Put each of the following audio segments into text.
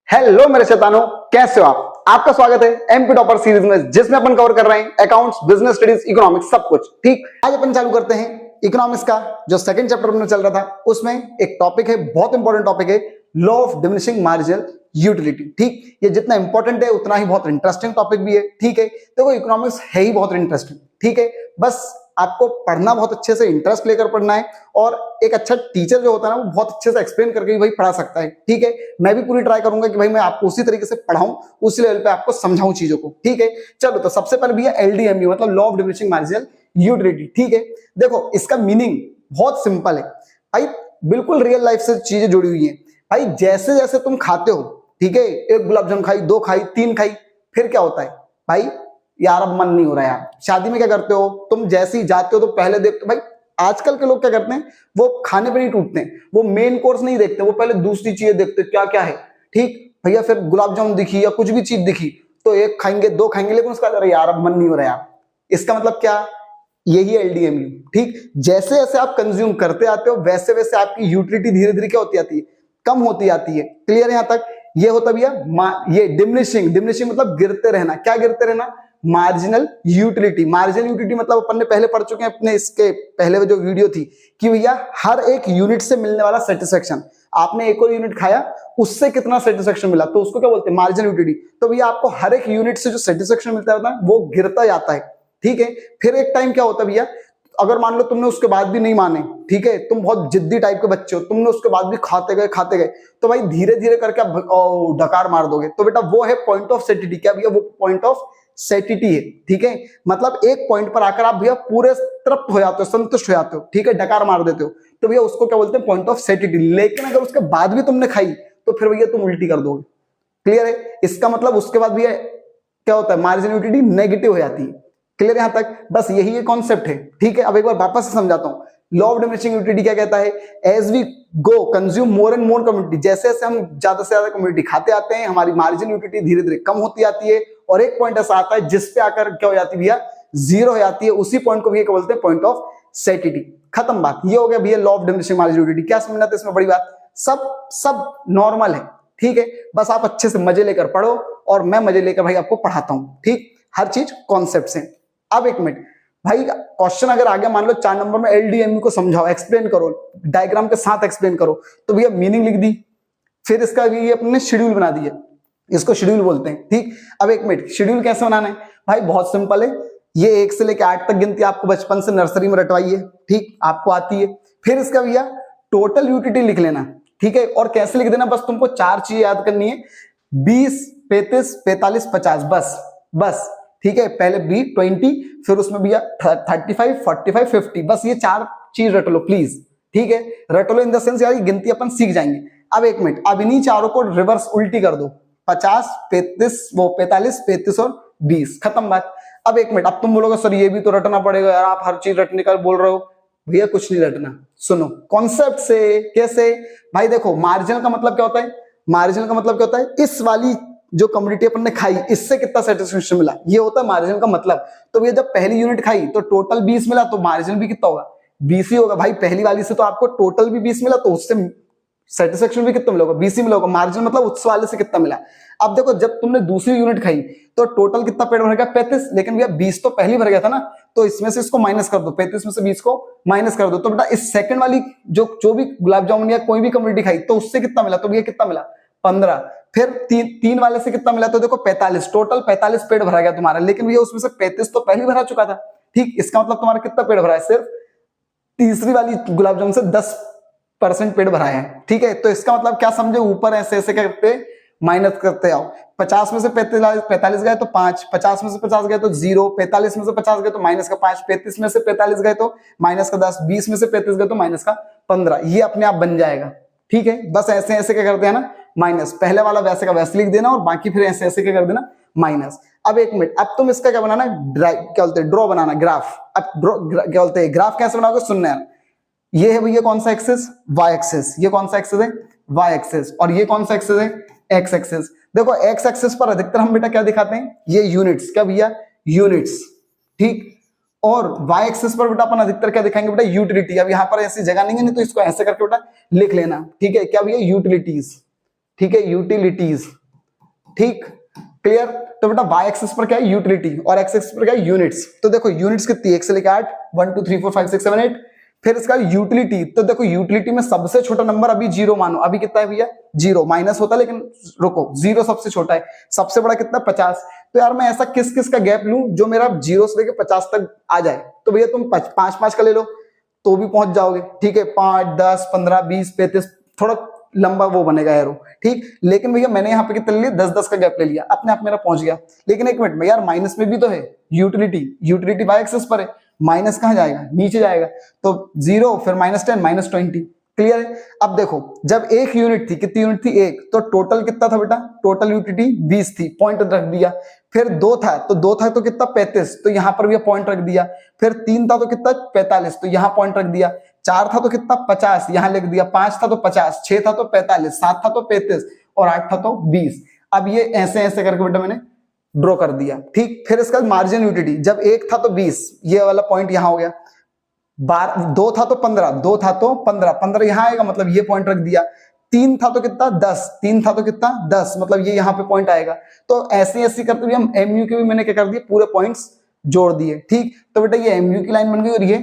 Hello मेरे शैतानों, कैसे हो आप? आपका स्वागत है एमपी टॉपर सीरीज में, जिसमें अपन कवर कर रहे हैं अकाउंट्स, बिजनेस स्टडीज, इकोनॉमिक्स, सब कुछ। ठीक, आज अपन चालू करते हैं इकोनॉमिक्स का जो सेकंड चैप्टर में चल रहा था। उसमें एक टॉपिक है, बहुत इंपॉर्टेंट टॉपिक है, law of diminishing marginal utility. ठीक, ये जितना इंपॉर्टेंट है उतना ही बहुत इंटरेस्टिंग टॉपिक भी है। ठीक है, देखो इकोनॉमिक्स है ही बहुत इंटरेस्टिंग। ठीक है, बस आपको पढ़ना बहुत अच्छे से इंटरेस्ट लेकर पढ़ना है, और एक अच्छा टीचर जो होता है ना, वो बहुत अच्छे से एक्सप्लेन करके भाई पढ़ा सकता है। ठीक है, मैं भी पूरी ट्राई करूंगा कि भाई मैं आपको उसी तरीके से पढ़ाऊं, उसी लेवल पे आपको समझाऊं चीजों को। ठीक है, चलो तो सबसे पहले भी है एलडीएमयू, मतलब law of diminishing marginal utility. ठीक है, देखो इसका मीनिंग बहुत सिंपल है भाई, बिल्कुल रियल लाइफ से चीजें जुड़ी हुई है भाई। जैसे जैसे तुम खाते हो, ठीक है, एक गुलाब जामुन खाई, दो खाई, तीन खाई, फिर क्या होता है भाई, यार अब मन नहीं हो रहा यार। शादी में क्या करते हो तुम, जैसे ही जाते हो तो पहले देखते भाई, आजकल के लोग क्या करते हैं, वो खाने पे नहीं टूटते हैं, वो मेन कोर्स नहीं देखते, वो पहले दूसरी चीजें देखते हैं क्या क्या है। ठीक भैया, फिर गुलाब जामुन दिखी या कुछ भी चीज दिखी तो एक खाएंगे, दो खाएंगे, लेकिन उसका अरे यार अब मन नहीं हो रहा यार। इसका मतलब क्या, यही एलडीएमयू। ठीक, जैसे जैसे आप कंज्यूम करते आते हो वैसे वैसे आपकी यूटिलिटी धीरे धीरे क्या होती आती है, कम होती आती है। क्लियर है यहां तक? ये होता भैया ये डिमिनिशिंग, डिमिनिशिंग मतलब गिरते रहना। क्या गिरते रहना? Marginal utility. मार्जिनल यूटिलिटी मतलब अपन ने पहले पढ़ चुके हैं अपने इसके पहले जो वीडियो थी कि भैया हर एक यूनिट से मिलने वाला सेटिस्फेक्शन। आपने एक और यूनिट खाया, उससे कितना सेटिस्फेक्शन मिला, तो उसको क्या बोलते हैं, मार्जिनल यूटिलिटी। तो भैया आपको हर एक यूनिट से जो सेटिस्फेक्शन मिलता है वो गिरता जाता है। ठीक है, फिर एक टाइम क्या होता है भैया, अगर मान लो तुमने उसके बाद भी नहीं माने, ठीक है, तुम बहुत जिद्दी टाइप के बच्चे हो, तुमने उसके बाद भी खाते गए, तो भाई धीरे धीरे करके आप ढकार मार दोगे। तो बेटा वो है पॉइंट ऑफ सेटिटी। क्या भैया, वो पॉइंट ऑफ सेटिटी है। ठीक है, मतलब एक पॉइंट पर आकर आप भैया पूरे तृप्त हो जाते हो, संतुष्ट हो जाते हो, ठीक है, डकार मार देते हो, तो भैया उसको क्या बोलते हैं, पॉइंट ऑफ सेटिटी। लेकिन अगर उसके बाद भी तुमने खाई तो फिर भैया तुम उल्टी कर दोगे। क्लियर है? इसका मतलब उसके बाद भैया क्या होता है, मार्जिनल यूटिलिटी नेगेटिव हो जाती है। क्लियर यहां तक? बस यही कॉन्सेप्ट है। ठीक है, अब एक बार वापस से समझाता हूं। लॉ ऑफ डिमिनिशिंग यूटिलिटी क्या कहता है, as we go consume more and more community, जैसे जैसे हम ज्यादा से ज्यादा कम्युनिटी खाते आते हैं, हमारी मार्जिनल यूटिलिटी धीरे धीरे कम होती आती है, और एक पॉइंट ऐसा आता है जिस पे आकर क्या हो जाती है भैया, जीरो हो जाती है। उसी पॉइंट को भैया क्या बोलते हैं, पॉइंट ऑफ सेटिटी। खत्म बात, ये हो गया भैया law of diminishing marginal utility. क्या समझना था इसमें, बड़ी बात, सब नॉर्मल है। ठीक है, बस आप अच्छे से मजे लेकर पढ़ो, और मैं मजे लेकर भाई आपको पढ़ाता हूं। ठीक, हर चीज कॉन्सेप्ट से। अब एक मिनट भाई, क्वेश्चन अगर आ गया, मान लो 4 नंबर में एलडीएमयू को समझाओ, एक्सप्लेन करो, डायग्राम के साथ एक्सप्लेन करो, तो भैया मीनिंग लिख दी, फिर इसका ये अपने शेड्यूल बना दिया, इसको शेड्यूल बोलते हैं। ठीक, अब एक मिनट, शेड्यूल कैसे बनाना है भाई, बहुत सिंपल है। ये 1 से लेकर 8 तक गिनती आपको बचपन से नर्सरी में रटवाई है, ठीक, आपको आती है। फिर इसका भैया टोटल यूटिलिटी लिख लेना। ठीक है, और कैसे लिख देना, बस तुमको 4 चीजें याद करनी है, 20, 35, 45, 50, बस। ठीक है, पहले 20, फिर उसमें भैया 35, 45, 50, बस ये 4 चीज रट लो प्लीज। ठीक है, रट लो इन द सेंस यार गिनती अपन सीख जाएंगे। अब एक मिनट, अब इन्हीं चारों को रिवर्स उल्टी कर दो, 50, 35, 45, 35 और 20, खत्म बात। अब एक मिनट, अब तुम बोलोगे सर ये भी तो रटना पड़ेगा यार, आप हर चीज रटने का बोल रहे हो। भैया कुछ नहीं रटना, सुनो कॉन्सेप्ट से। कैसे भाई, देखो मार्जिनल का मतलब क्या होता है, मार्जिनल का मतलब क्या होता है, इस वाली जो कम्युनिटी अपन ने खाई इससे कितना सेटिस्फेक्शन मिला, ये होता है मार्जिन का मतलब। तो भैया जब पहली यूनिट खाई तो टोटल 20 मिला, तो मार्जिन भी कितना होगा, 20 ही होगा भाई। पहली वाली से तो आपको टोटल भी 20 मिला, तो उससे सेटिस्फेक्शन भी कितना मिला होगा, 20 ही मिला होगा। मार्जिन मतलब उस वाले से कितना मिला। अब देखो जब तुमने दूसरी यूनिट खाई तो टोटल कितना पेट भर गया, 35, लेकिन भैया 20 तो पहली भर गया था ना, तो इसमें से इसको माइनस कर दो, 35 में से 20 को माइनस कर दो, तो बेटा इस सेकंड वाली जो भी गुलाब जामुन या कोई भी कम्युनिटी खाई तो उससे कितना मिला, तो भैया कितना मिला, 15। फिर तीन वाले से कितना मिला, तो देखो 45, टोटल 45 पेट भरा गया तुम्हारा, लेकिन भैया उसमें से 35 तो पहले भरा चुका था। ठीक, इसका मतलब तुम्हारा कितना पेट भरा है, सिर्फ तीसरी वाली गुलाब जामुन से 10% पेट भरा है। ठीक है, तो इसका मतलब क्या समझे, ऊपर ऐसे ऐसे करते माइनस करते आओ। 50 में से 45 गए तो 5, 50 में से 50 गए तो 0, 45 में से 50 गए तो माइनस का 5, 35 में से 45 गए तो माइनस का 10, 20 में से 35 गए तो माइनस का 15। ये अपने आप बन जाएगा। ठीक है, बस ऐसे ऐसे क्या करते हैं ना, माइनस, पहले वाला वैसे का वैसे लिख देना, और बाकी फिर ऐसे ऐसे क्या कर देना, माइनस। अब एक मिनट, अब तुम इसका क्या बनाना, क्या बोलते हैं, ड्रॉ बनाना, ग्राफ। अब क्या बोलते हैं, ग्राफ कैसे बनाओगे, सुनना है। ये है भैया कौन सा एक्सिस, वाई एक्सिस। ये कौन सा एक्सिस है, वाई एक्सिस। और ये कौन सा एक्सिस है, एक्स एक्सिस। देखो एक्स एक्सिस पर अधिकतर हम बेटा क्या दिखाते हैं, ये यूनिट्स। क्या भैया, यूनिट्स। ठीक, और वाई एक्सिस पर बेटा अपन अधिकतर क्या दिखाएंगे बेटा, यूटिलिटी। अब यहाँ पर ऐसी जगह नहीं है, नहीं तो इसको ऐसे करके बेटा लिख लेना, ठीक है। क्या भैया, यूटिलिटीज, ठीक है, यूटिलिटीज, ठीक, क्लियर। तो बेटा वाई एक्सिस पर क्या है, यूटिलिटी, और एक्स एक्सिस पर क्या है, यूनिट्स। तो देखो यूनिट्स कितनी है, 1 से लेकर 8, 1 2 3 4 5 6 7 8। फिर इसका यूटिलिटी, तो देखो यूटिलिटी में सबसे छोटा नंबर अभी 0 मानो, अभी कितना है भैया 0, माइनस होता है लेकिन रुको 0 सबसे छोटा है, सबसे बड़ा कितना 50। तो यार मैं ऐसा किस किस का गैप लूं जो मेरा 0 से लेकर 50 तक आ जाए। तो भैया तुम 5 का ले लो तो भी पहुंच जाओगे, ठीक है, 5 10 15 20 35, थोड़ा लंबा वो बनेगा एरो, ठीक। लेकिन भैया मैंने यहाँ पे कितना ले लिया, 10 का गैप ले लिया, अपने आप मेरा पहुंच गया। लेकिन एक मिनट में यार, माइनस में भी तो है यूटिलिटी, यूटिलिटी बाय एक्सेस पर है, माइनस कहां जाएगा, नीचे जाएगा। तो 0 फिर -10 -20, क्लियर है। अब देखो जब एक यूनिट थी, कितनी यूनिट थी, एक, तो टोटल कितना था बेटा, टोटल यूटिलिटी 20 थी, पॉइंट रख दिया। फिर 2 था तो कितना 35, तो यहां पर भी पॉइंट रख दिया। फिर 3 था तो कितना 45, तो यहां पॉइंट रख दिया। 4 था तो कितना 50, यहां लिख दिया। 5 था तो 50, 6 था तो 45, 7 था तो 35 और 8 था तो 20। अब ये ऐसे ऐसे करके बेटा मैंने ड्रॉ कर दिया, ठीक। फिर इसका मार्जिन यूटिलिटी, जब 1 था तो 20, ये वाला पॉइंट यहां हो गया। 2 था तो 15, 2 था तो 15 यहां आएगा, मतलब ये पॉइंट रख दिया। 3 था तो कितना 10, 3 था तो कितना 10, मतलब ये यहाँ पे पॉइंट आएगा। तो ऐसे ऐसे करते हुए हम एमयू के भी मैंने क्या कर दिए, पूरे पॉइंट्स जोड़ दिए, ठीक। तो बेटा ये एमयू की लाइन बन गई और ये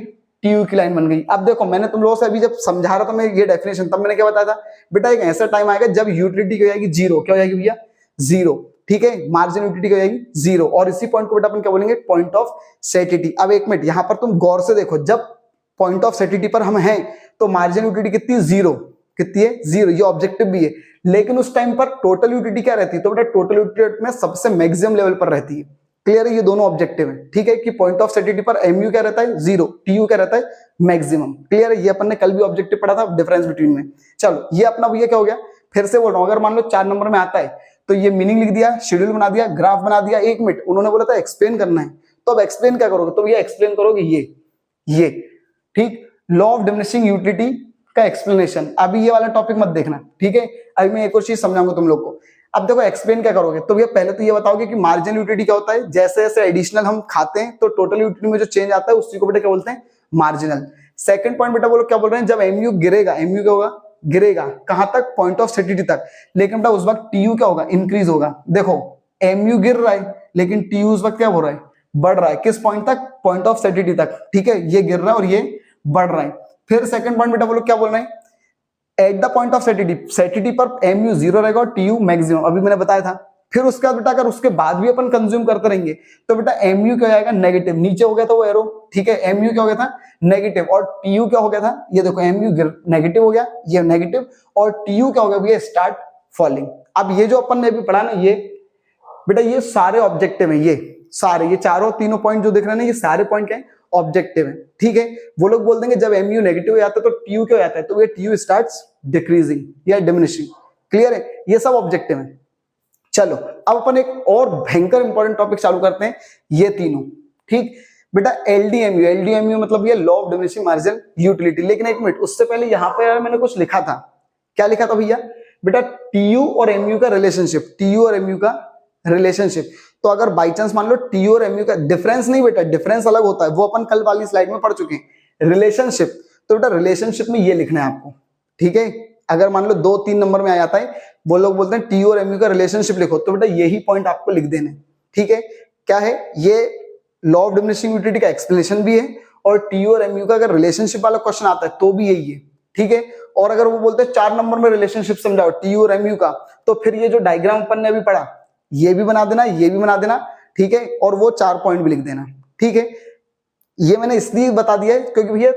टीयू की लाइन बन गई। अब देखो मैंने तुम लोगों से अभी जब समझा रहा था मैं ये डेफिनेशन, तब मैंने क्या बताया था बेटा, एक ऐसा टाइम आएगा जब यूटिलिटी क्या हो जाएगी 0, क्या हो जाएगी भैया 0, ठीक है, मार्जिन यूटिलिटी क्या हो जाएगी 0। और इसी पॉइंट को बेटा अपन क्या बोलेंगे, पॉइंट ऑफ सेटिलिटी। अब एक मिनट यहां पर तुम गौर से देखो, जब पॉइंट ऑफ सेटिलिटी पर हम हैं तो मार्जिन यूटिलिटी कितनी 0, कितनी है 0, ये ऑब्जेक्टिव भी है। लेकिन उस टाइम पर टोटल यूटिलिटी क्या रहती है, तो बेटा टोटल यूटिलिटी में सबसे मैक्सिमम लेवल पर रहती है, क्लियर है। ये दोनों ऑब्जेक्टिव है, ठीक है, कि पॉइंट ऑफ सेटिलिटी पर एमयू क्या रहता है 0, टीयू क्या रहता है मैक्सिमम, क्लियर है। ये अपन ने कल भी ऑब्जेक्टिव पढ़ा था, डिफरेंस बिटवीन में। चलो ये अपना भैया क्या हो गया, फिर से बोल रहा हूं, अगर मान लो 4 नंबर में आता है तो ये मीनिंग लिख दिया, शेड्यूल बना दिया, ग्राफ बना दिया। 1 मिनट उन्होंने बोला था एक्सप्लेन करना है, तो अब एक्सप्लेन क्या करोगे, तो भैया एक्सप्लेन करोगे ये, ठीक, लॉ ऑफ डिमिनिशिंग यूटिलिटी का एक्सप्लेनेशन। अभी ये वाला टॉपिक मत देखना, ठीक है। अभी मैं एक और चीज समझाऊंगा तुम लोग को। अब देखो एक्सप्लेन क्या करोगे, तो भैया पहले तो ये बताओगे कि मार्जिन यूटिलिटी क्या होता है। जैसे जैसे एडिशनल हम खाते हैं तो टोटल यूटिलिटी में जो चेंज आता है उसी को बेटा क्या बोलते हैं, मार्जिनल। सेकंड पॉइंट बेटा बोलो क्या बोल रहे हैं, जब एमयू गिरेगा, एमयू क्या होगा, गिरेगा कहां तक, पॉइंट ऑफ सेटिलिटी तक। लेकिन बेटा उस वक्त टीयू क्या होगा, इंक्रीज होगा। देखो एमयू गिर रहा है लेकिन टीयू उस वक्त क्या हो रहा है, बढ़ रहा है। किस पॉइंट तक, पॉइंट ऑफ सेटिलिटी तक, ठीक है। ये गिर रहा है और ये बढ़ रहा है। फिर सेकंड पॉइंट बेटा बोलो क्या बोल रहे हैं, एट द पॉइंट ऑफ सेटिलिटी, सेटिलिटी पर एमयू 0 रहेगा और टीयू मैक्सिमम, अभी मैंने बताया था। फिर उसके बाद बेटा अगर उसके बाद भी अपन कंज्यूम करते रहेंगे तो बेटा एमयू क्या हो जाएगा, नेगेटिव, नीचे हो गया था वो एरो, ठीक है। एमयू क्या हो गया था, नेगेटिव, और टीयू क्या हो गया था, ये देखो एमयू नेगेटिव हो गया, ये नेगेटिव, और टीयू क्या हो गया, ये स्टार्ट फॉलिंग। अब ये जो अपन ने अभी पढ़ा ना, ये बेटा ये सारे ऑब्जेक्टिव है, ये सारे, ये चारों तीनों पॉइंट जो दिख रहे हैं ये सारे पॉइंट क्या है, ऑब्जेक्टिव है, ठीक है। वो लोग बोल देंगे जब एमयू नेगेटिव हो जाता है तो टीयू क्या हो जाता है, तो ये टीयू स्टार्ट्स डिक्रीजिंग या डिमिनिशिंग, क्लियर है। ये सब ऑब्जेक्टिव है। चलो अब अपन एक और भयंकर इंपॉर्टेंट टॉपिक चालू करते हैं, ये तीनों, ठीक बेटा। एलडीएमयू, एलडीएमयू मतलब ये law of diminishing marginal utility. लेकिन एक मिनट उससे पहले यहां पर यार मैंने कुछ लिखा था, क्या लिखा था भैया, बेटा टीयू और एमयू का रिलेशनशिप, टीयू और एमयू का रिलेशनशिप। तो अगर बाई चांस मान लो टीयू और एमयू का डिफरेंस, नहीं बेटा डिफरेंस अलग होता है, वो अपन कल वाली स्लाइड में पढ़ चुके हैं। रिलेशनशिप, तो बेटा रिलेशनशिप में ये लिखना है आपको, ठीक है। अगर मान लो 2-3 नंबर में आ जाता है, वो लोग बोलते हैं टीयू और एमयू का रिलेशनशिप लिखो, तो बेटा यही पॉइंट आपको लिख देना है, ठीक है। क्या है ये, लॉ ऑफ डिमिनिशिंग यूटिलिटी का एक्सप्लेनेशन भी है, और टीयू और एमयू का अगर रिलेशनशिप वाला क्वेश्चन आता है तो भी यही है, ठीक है। और अगर वो बोलते हैं 4 नंबर में रिलेशनशिप समझाओ टीयू और एमयू का, तो फिर ये जो डायग्राम अपन ने अभी पढ़ा ये भी बना देना, ये भी बना देना, ठीक है। और वो 4 पॉइंट भी लिख देना, ठीक है। ये मैंने इसलिए बता दिया है क्योंकि भैया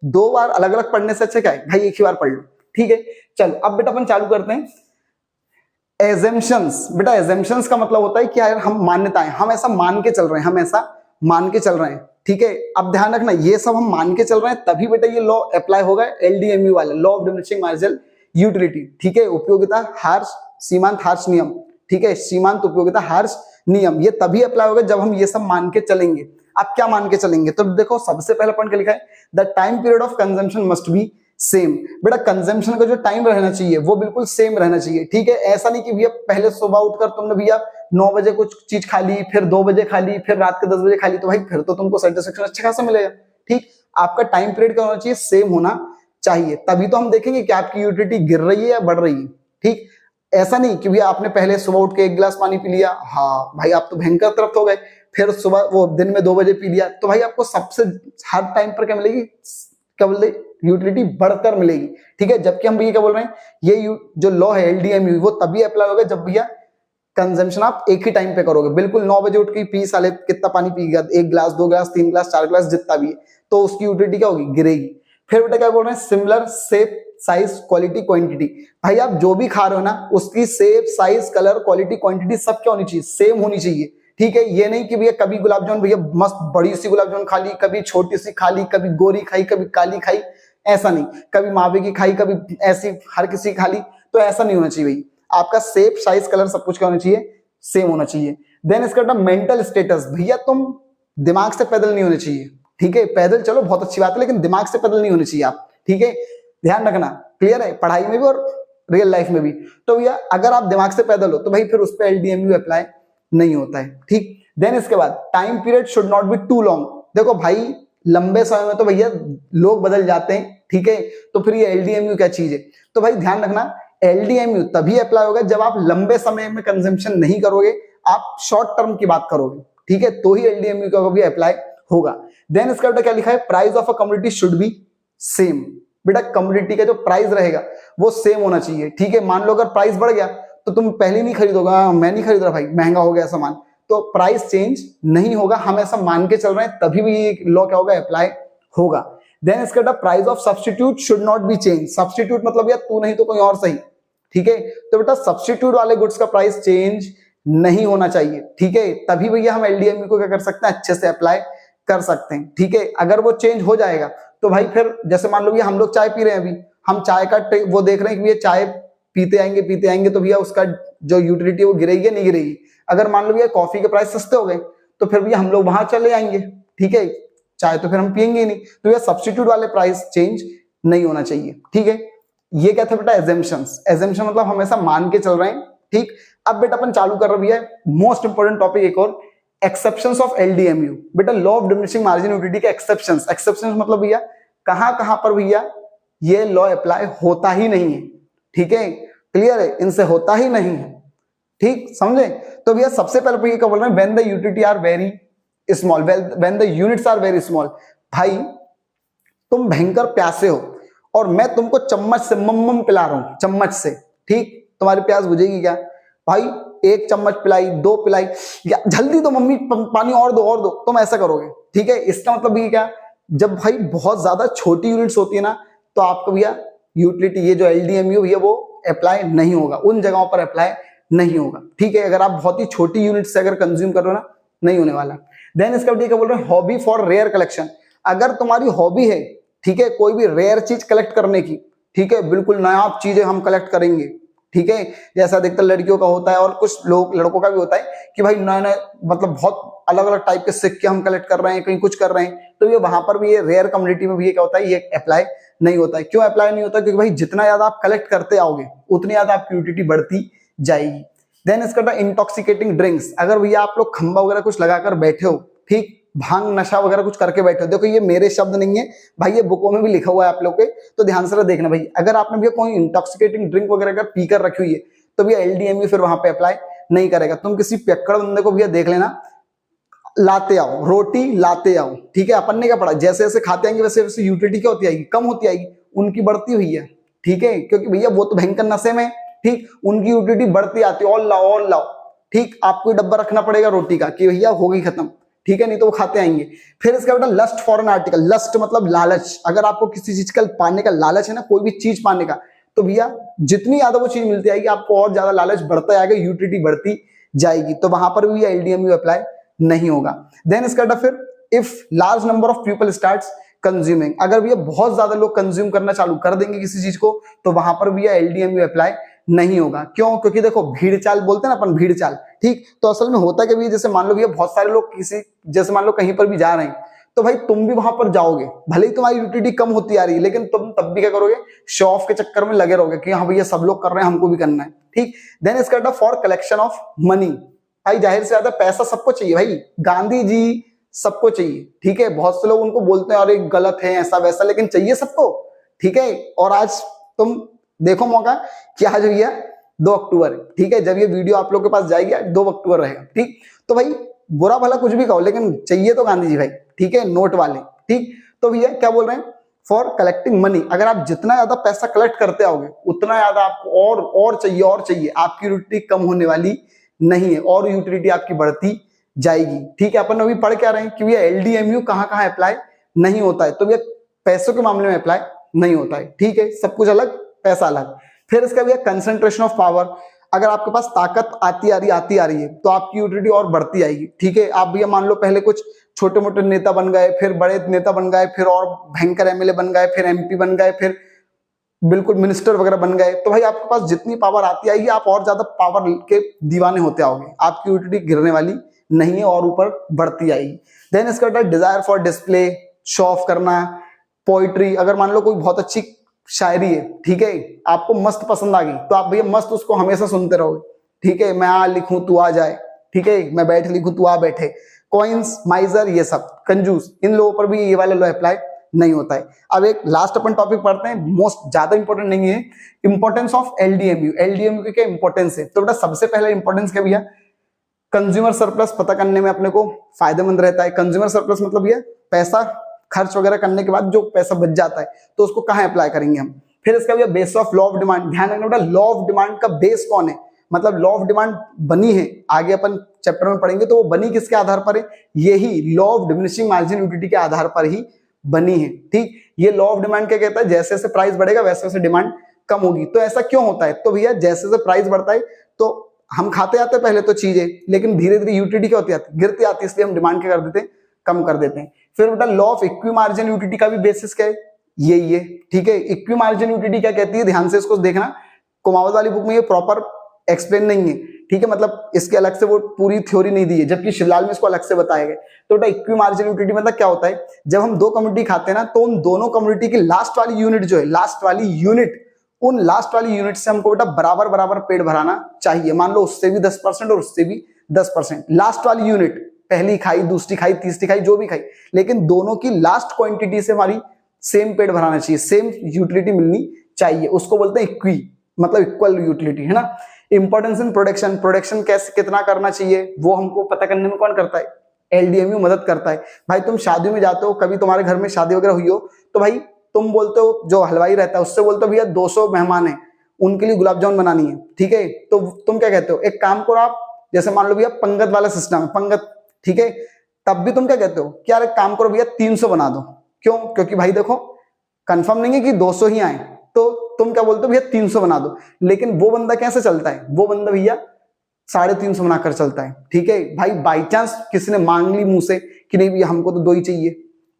2 बार अलग अलग पढ़ने से अच्छा क्या है भाई, एक ही बार पढ़ लो, ठीक है। चलो अब बेटा अपन चालू करते हैं एजम्पशंस। बेटा एजम्पशंस का मतलब होता है कि यार हम मान्यताएं, हम ऐसा मान के चल रहे हैं, हम ऐसा मान के चल रहे हैं, ठीक है। अब ध्यान रखना ये सब हम मान के चल रहे हैं तभी बेटा ये लॉ अप्लाई होगा, एलडीएमयू वाला, law of diminishing marginal utility, ठीक है। उपयोगिता हार्स सीमांत हार्स नियम, ठीक है, सीमांत उपयोगिता हार्स नियम, ये तभी अप्लाई होगा जब हम ये सब मान के चलेंगे। अब क्या मान के चलेंगे, तो देखो सबसे पहला पॉइंट क्या लिखा है, the time period of consumption must be same. बेटा कंजम्पशन का जो टाइम रहना चाहिए वो बिल्कुल सेम रहना चाहिए, ठीक है। ऐसा नहीं कि भैया पहले सुबह उठकर तुमने भैया 9 बजे कुछ चीज खा ली, फिर 2 बजे खा ली, फिर रात के 10 बजे खा ली, तो भाई फिर तो तुमको सेटिस्फेक्शन अच्छा खासा मिलेगा। ठीक, आपका टाइम पीरियड क्या होना चाहिए, सेम होना चाहिए, तभी तो हम देखेंगे कि आपकी यूटिलिटी गिर रही है या बढ़ रही है। ठीक, ऐसा नहीं कि भैया आपने पहले सुबह उठ के 1 गिलास पानी पी लिया, हाँ भाई आप तो भयंकर तरफ हो गए, फिर सुबह वो दिन में 2 बजे पी लिया, तो भाई आपको सबसे हर टाइम पर क्या मिलेगी, क्या बोलते, यूटिलिटी बढ़कर मिलेगी। ठीक है, जबकि हम भैया क्या बोल रहे हैं, ये जो लॉ है एलडीएमयू वो तभी अप्लाई होगा जब भैया कंजम्पशन आप एक ही टाइम पे करोगे। बिल्कुल 9 बजे उठ के पी, साले कितना पानी पीएगा, 1 गिलास 2 गिलास 3 गिलास 4 गिलास जितना भी है, तो उसकी यूटिलिटी क्या होगी, गिरेगी। फिर बेटा क्या बोल रहे हैं, similar shape size quality quantity, भाई आप जो भी खा रहे हो ना उसकी shape size colour quality quantity सब क्या होनी चाहिए, सेम होनी चाहिए। ठीक है, ये नहीं कि भैया कभी गुलाब जामुन भैया मस्त बड़ी सी गुलाब जामुन खा ली, कभी छोटी सी खा ली, कभी गोरी खाई कभी काली खाई, ऐसा नहीं, कभी मावे की खाई कभी ऐसी हर किसी की खा ली, तो ऐसा नहीं होना चाहिए भाई। आपका शेप साइज कलर सब कुछ क्या होना चाहिए, सेम होना चाहिए। देन इसका मेंटल स्टेटस, भैया तुम दिमाग से पैदल नहीं होने चाहिए। ठीक है, पैदल चलो बहुत अच्छी बात है, लेकिन दिमाग से पैदल नहीं होने चाहिए आप। ठीक है, ध्यान रखना, क्लियर है, पढ़ाई में भी और रियल लाइफ में भी। तो भैया अगर आप दिमाग से पैदल हो तो भाई फिर उस पर एलडीएमयू अप्लाई नहीं होता है। ठीक, देन इसके बाद time period should not be too long. देखो भाई लंबे समय में तो भैया लोग बदल जाते हैं। ठीक है, तो फिर ये एलडीएमयू क्या चीज है, तो भाई ध्यान रखना, एलडीएमयू तभी अप्लाई होगा जब आप लंबे समय में कंजम्पशन नहीं करोगे, आप शॉर्ट टर्म की बात करोगे। ठीक है, तो ही एलडीएमयू का भी अप्लाई होगा। देन इसका क्या लिखा है, price of a commodity should be same. बेटा कमोडिटी का जो प्राइस रहेगा वो सेम होना चाहिए। ठीक है, मान लो अगर प्राइस बढ़ गया तो तुम पहले नहीं खरीदोगे, मैं नहीं खरीद रहा भाई, महंगा हो गया सामान, तो प्राइस चेंज नहीं होगा, हम ऐसा मान के चल रहे हैं, तभी भी ये लॉ क्या होगा, अप्लाई होगा। देन इसका price of substitute should not B change. Substitute मतलब यार तू नहीं तो कोई और सही। ठीक है, तो बेटा सब्स्टिट्यूट वाले गुड्स का प्राइस चेंज नहीं होना चाहिए। ठीक है, तभी भैया हम एलडीएमयू को क्या कर सकते हैं, अच्छे से अप्लाई कर सकते हैं। ठीक है, अगर वो चेंज हो जाएगा तो भाई फिर जैसे मान लो भैया हम लोग चाय पी रहे हैं, अभी हम चाय का वो देख रहे हैं कि भैया चाय पीते आएंगे तो भैया उसका जो यूटिलिटी है वो गिरेगी या नहीं गिरेगी। अगर मान लो भैया कॉफी के प्राइस सस्ते हो गए तो फिर भैया हम लोग वहां चले आएंगे। ठीक है, चाय तो फिर हम पियेंगे ही नहीं, तो भैया सब्स्टिट्यूट वाले प्राइस चेंज नहीं होना चाहिए। ठीक है, ये क्या था बेटा, एजम्पशंस। एजम्पशन मतलब हमेशा मान के चल रहे हैं। ठीक, अब बेटा अपन चालू कर रहे हैं मोस्ट इंपोर्टेंट टॉपिक एक और, एक्सेप्शंस ऑफ एलडीएमयू। बेटा law of diminishing marginal utility के एक्सेप्शंस। एक्सेप्शंस मतलब भैया कहां पर भैया ये लॉ अप्लाई होता ही नहीं है। ठीक है, क्लियर है, इनसे होता ही नहीं है। ठीक, समझे। तो भैया सबसे पहले भैया क्या बोल रहे हैं, when the utility are very small, when the units are very small. भाई तुम भयंकर प्यासे हो और मैं तुमको चम्मच से मम्मम पिला रहा हूं, चम्मच से। ठीक, तुम्हारी प्यास बुझेगी क्या भाई, 1 चम्मच पिलाई, 2 पिलाई, या जल्दी दो मम्मी पानी और दो, तुम ऐसा करोगे। ठीक है, इसका मतलब ये क्या, जब भाई बहुत ज्यादा छोटी यूनिट्स होती है ना, तो आपको भैया यूटिलिटी ये जो एलडीएमयू भैया वो अप्लाई नहीं होगा, उन जगहों पर अप्लाई नहीं होगा। ठीक है, अगर आप बहुत ही छोटी यूनिट से अगर कंज्यूम कर रहे हो ना, नहीं होने वाला। देन इसका क्या बोल रहे हैं, हॉबी फॉर रेयर कलेक्शन। अगर तुम्हारी हॉबी है, ठीक है, कोई भी रेयर चीज कलेक्ट करने की, ठीक है, बिल्कुल नया चीजें हम कलेक्ट करेंगे। ठीक है, जैसा अधिकतर लड़कियों का होता है और कुछ लोग लड़कों का भी होता है कि भाई नए नए मतलब बहुत अलग अलग टाइप के सिक्के हम कलेक्ट कर रहे हैं, कहीं कुछ कर रहे हैं, तो ये वहां पर भी ये रेयर कम्युनिटी में भी ये क्या होता है, ये अप्लाई नहीं होता है। क्यों अप्लाई नहीं होता, क्योंकि भाई जितना ज्यादा आप कलेक्ट करते आओगे उतनी ज्यादा आपकी यूटिलिटी बढ़ती जाएगी। देन इसका था इंटॉक्सिकेटिंग ड्रिंक्स। अगर भैया आप लोग खंबा वगैरह कुछ लगाकर बैठे हो, ठीक, भांग नशा वगैरह कुछ करके बैठे हो, देखो ये मेरे शब्द नहीं है भाई, ये बुकों में भी लिखा हुआ है आप लोग के, तो ध्यान से देखना भाई। अगर आपने भैया कोई इंटॉक्सिकेटिंग ड्रिंक वगैरह अगर पीकर रखी हुई है तो भैया एलडीएमयू फिर वहां पे अप्लाई नहीं करेगा। तुम किसी पियक्कड़ बंदे को भैया देख लेना, लाते आओ रोटी, लाते आओ, ठीक है, अपन ने क्या पढ़ा, जैसे जैसे खाते आएंगे वैसे वैसे यूटिलिटी क्या होती आएगी, कम होती आएगी, उनकी बढ़ती हुई है। ठीक है, क्योंकि भैया वो तो भयंकर नशे में, ठीक, उनकी यूटिलिटी बढ़ती आती है, और लाओ, ठीक, आपको डब्बा रखना पड़ेगा रोटी का कि भैया हो गई खत्म, ठीक है, नहीं तो वो खाते आएंगे। फिर इसका बेटा lust for an article. Lust मतलब लालच। अगर आपको किसी चीज का पाने का लालच है ना, कोई भी चीज पाने का, तो भैया जितनी ज्यादा वो चीज मिलती आएगी आपको और ज्यादा लालच बढ़ता आएगा, यूटिलिटी बढ़ती जाएगी, तो वहां पर भी एलडीएमयू अप्लाई नहीं होगा। देन इसका फिर if large number of people starts consuming, अगर भैया बहुत ज्यादा लोग कंज्यूम करना चालू कर देंगे किसी चीज को, तो वहां पर भैया एलडीएमयू अप्लाई नहीं होगा। क्यों? क्योंकि देखो भीड़ चाल बोलते हैं ना अपन, भीड़ चाल, ठीक, तो असल में होता क्या भैया, जैसे मान लो भैया बहुत सारे लोग किसी, जैसे मान लो कहीं पर भी जा रहे हैं, तो भाई तुम भी वहां पर जाओगे, भले ही तुम्हारी यूटिलिटी कम होती आ रही है, लेकिन तुम तब भी क्या करोगे, शो ऑफ के चक्कर में लगे रहोगे कि हाँ भैया सब लोग कर रहे हैं, हमको भी करना है, ठीक। देन इसका फॉर कलेक्शन ऑफ मनी, भाई जाहिर से ज्यादा पैसा सबको चाहिए भाई, गांधी जी सबको चाहिए, ठीक है। बहुत से लोग उनको बोलते हैं अरे गलत है ऐसा वैसा, लेकिन चाहिए सबको, ठीक है। और आज तुम देखो मौका कि आज भैया 2 अक्टूबर, ठीक है, जब ये वीडियो आप लोग के पास जाएगी 2 अक्टूबर रहेगा, ठीक। तो भाई बुरा भला कुछ भी कहो, लेकिन चाहिए तो गांधी जी भाई, ठीक है, नोट वाले, ठीक। तो भैया क्या बोल रहे हैं, फॉर कलेक्टिंग मनी, अगर आप जितना ज्यादा पैसा कलेक्ट करते आओगे उतना ज्यादा आपको और चाहिए, आपकी यूटिलिटी कम होने वाली नहीं है, और यूटिलिटी आपकी बढ़ती जाएगी, ठीक है। अपन अभी पढ़ क्या रहे हैं कि भैया एलडीएमयू कहाँ कहाँ अप्लाई नहीं होता है, तो भैया पैसों के मामले में अप्लाई नहीं होता है, ठीक है, सब कुछ अलग पैसा अलग। फिर इसका भैया कंसंट्रेशन ऑफ पावर, अगर आपके पास ताकत आती आ रही है तो आपकी यूटिलिटी और बढ़ती आएगी, ठीक है। आप भैया मान लो पहले कुछ छोटे मोटे नेता बन गए, फिर बड़े नेता बन गए, फिर और भयंकर एमएलए बन गए, फिर एमपी बन गए, फिर बिल्कुल मिनिस्टर वगैरह बन गए, तो भाई आपके पास जितनी पावर आती आएगी आप और ज्यादा पावर के दीवाने होते आओगे, आपकी यूटिलिटी गिरने वाली नहीं है और ऊपर बढ़ती आएगी। देन इसका desire for display, show off करना, पोइट्री, अगर मान लो कोई बहुत अच्छी शायरी है, ठीक है, आपको मस्त पसंद आ गई तो आप भैया मस्त उसको हमेशा सुनते रहोगे, ठीक है। मैं आ लिखूं तू आ जाए, ठीक है, मैं बैठ लिखूं तू आ बैठे, कॉइन्स, माइजर, ये सब कंजूस, इन लोगों पर भी ये वाला लॉ अप्लाई नहीं होता है। अब एक लास्ट अपन टॉपिक पढ़ते हैं, मोस्ट ज्यादा इंपॉर्टेंट नहीं है, इंपॉर्टेंस ऑफ एलडीएमयू। एलडीएमयू की क्या इंपॉर्टेंस है, तो बेटा सबसे पहले इंपॉर्टेंस क्या भैया, कंज्यूमर सरप्लस पता करने में अपने को फायदेमंद रहता है। कंज्यूमर सरप्लस मतलब ये पैसा खर्च वगैरह करने के बाद जो पैसा बच जाता है तो उसको कहाँ अप्लाई करेंगे हम। फिर इसका भैया base of law of demand, ध्यान रखना बेटा लॉ ऑफ डिमांड का बेस कौन है, मतलब लॉ ऑफ डिमांड बनी है, आगे अपन चैप्टर में पढ़ेंगे, तो वो बनी किसके आधार पर है, यही law of diminishing marginal utility के आधार पर ही बनी है, ठीक। ये लॉ ऑफ डिमांड क्या कहता है, जैसे जैसे प्राइस बढ़ेगा वैसे वैसे डिमांड कम होगी। तो ऐसा क्यों होता है, तो भैया जैसे जैसे प्राइस बढ़ता है तो हम खाते आते पहले तो चीजें, लेकिन धीरे धीरे यूटिलिटी क्या होती है, गिरती आती है, इसलिए हम डिमांड क्या कर देते हैं, कम कर देते हैं। फिर बेटा law of equi margin utility का भी बेसिस क्या है, यही है, ठीक है। इक्वी मार्जिन यूटिलिटी क्या कहती है, ध्यान से इसको देखना, कुमावत वाली बुक में ये प्रॉपर एक्सप्लेन नहीं है, ठीक है, मतलब इसके अलग से वो पूरी थ्योरी नहीं दी है, जबकि शिवलाल में इसको अलग से बताया गया। तो बेटा इक्वी मार्जिन यूटिलिटी मतलब क्या होता है, जब हम 2 कम्युनिटी खाते हैं ना, तो उन दोनों कम्युनिटी की लास्ट वाली यूनिट जो है, लास्ट वाली यूनिट, उन लास्ट वाली यूनिट से हमको बेटा बराबर बराबर पेट भराना चाहिए। मान लो उससे भी 10% और उससे भी 10%, लास्ट वाली यूनिट, पहली खाई, दूसरी खाई, तीसरी खाई, जो भी खाई, लेकिन दोनों की लास्ट क्वांटिटी से हमारी सेम पेट भराना चाहिए, सेम यूटिलिटी मिलनी चाहिए, उसको बोलते हैं इक्वी, मतलब इक्वल यूटिलिटी, है ना। इंपॉर्टेंस इन प्रोडक्शन, प्रोडक्शन कैसे कितना करना चाहिए वो हमको पता करने में कौन करता है, एलडीएमयू मदद करता है। भाई तुम शादी में जाते हो, कभी तुम्हारे घर में शादी वगैरह हुई हो, तो भाई तुम बोलते हो, जो हलवाई रहता है उससे बोलते हो भैया 200 मेहमान है, उनके लिए गुलाब जामुन बनानी है, ठीक है, तो तुम क्या कहते हो, एक काम करो आप, जैसे मान लो भैया पंगत वाला सिस्टम है, पंगत, ठीक है, तब भी तुम क्या कहते हो कि यार एक काम करो भैया 300 बना दो, क्यों, क्योंकि भाई देखो कंफर्म नहीं है कि 200 ही आए, तो तुम क्या बोलते हो भैया 300 बना दो। लेकिन वो बंदा कैसे चलता है, वो बंदा भैया 350 बनाकर चलता है, ठीक है। भाई बाई चांस किसी ने मांग ली मुंह से कि नहीं भैया हमको तो 2 ही चाहिए,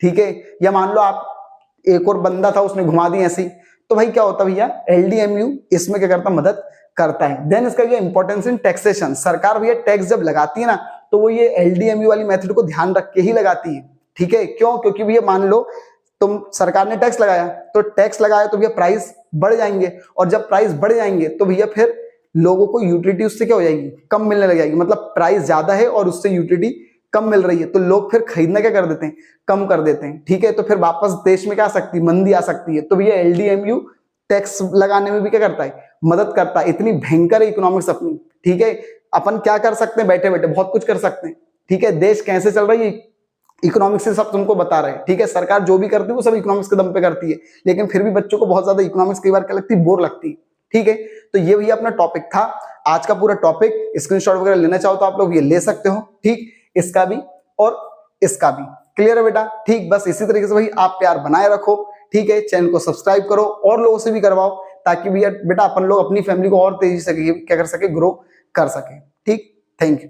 ठीक है, या मान लो आप एक और बंदा था उसने घुमा दी ऐसी, तो भाई क्या होता है भैया, एलडीएमयू इसमें क्या करता, मदद करता है। देन इसका क्या इंपॉर्टेंस इन टैक्सेशन, सरकार भैया टैक्स जब लगाती है ना, तो वो ये एलडीएमयू वाली मेथड को ध्यान रख के ही लगाती है, ठीक है, क्यों, क्योंकि भैया मान लो तुम सरकार ने टैक्स लगाया, तो टैक्स लगाया तो भैया प्राइस बढ़ जाएंगे, और जब प्राइस बढ़ जाएंगे तो भैया फिर लोगों को यूटिलिटी उससे क्या हो जाएगी, कम मिलने लग जाएगी, मतलब प्राइस ज्यादा है और उससे यूटिलिटी कम मिल रही है, तो लोग फिर खरीदना क्या कर देते हैं, कम कर देते हैं, ठीक है। तो फिर वापस देश में क्या आ सकती है, मंदी आ सकती है। तो भैया एलडीएमयू टैक्स लगाने में भी क्या करता है, मदद करता है। इतनी भयंकर है इकोनॉमिक्स अपनी, ठीक है, अपन क्या कर सकते हैं, बैठे बैठे बहुत कुछ कर सकते हैं, ठीक है। देश कैसे चल रही है इकोनॉमिक्स से सब तुमको बता रहे हैं, ठीक है। सरकार जो भी करती है वो सब इकोनॉमिक्स के दम पे करती है, लेकिन फिर भी बच्चों को बहुत ज्यादा इकोनॉमिक्स कई बार क्या लगती है, बोर लगती है, ठीक है। तो ये भैया अपना टॉपिक था आज का पूरा टॉपिक। स्क्रीनशॉट वगैरह लेना चाहो तो आप लोग ये ले सकते हो, ठीक, इसका भी और इसका भी। क्लियर है बेटा, ठीक। बस इसी तरीके से भाई आप प्यार बनाए रखो, ठीक है। चैनल को सब्सक्राइब करो और लोगों से भी करवाओ, ताकि भैया बेटा अपन लोग अपनी फैमिली को और तेजी से क्या कर सके, ग्रो कर सके, ठीक। Thank you.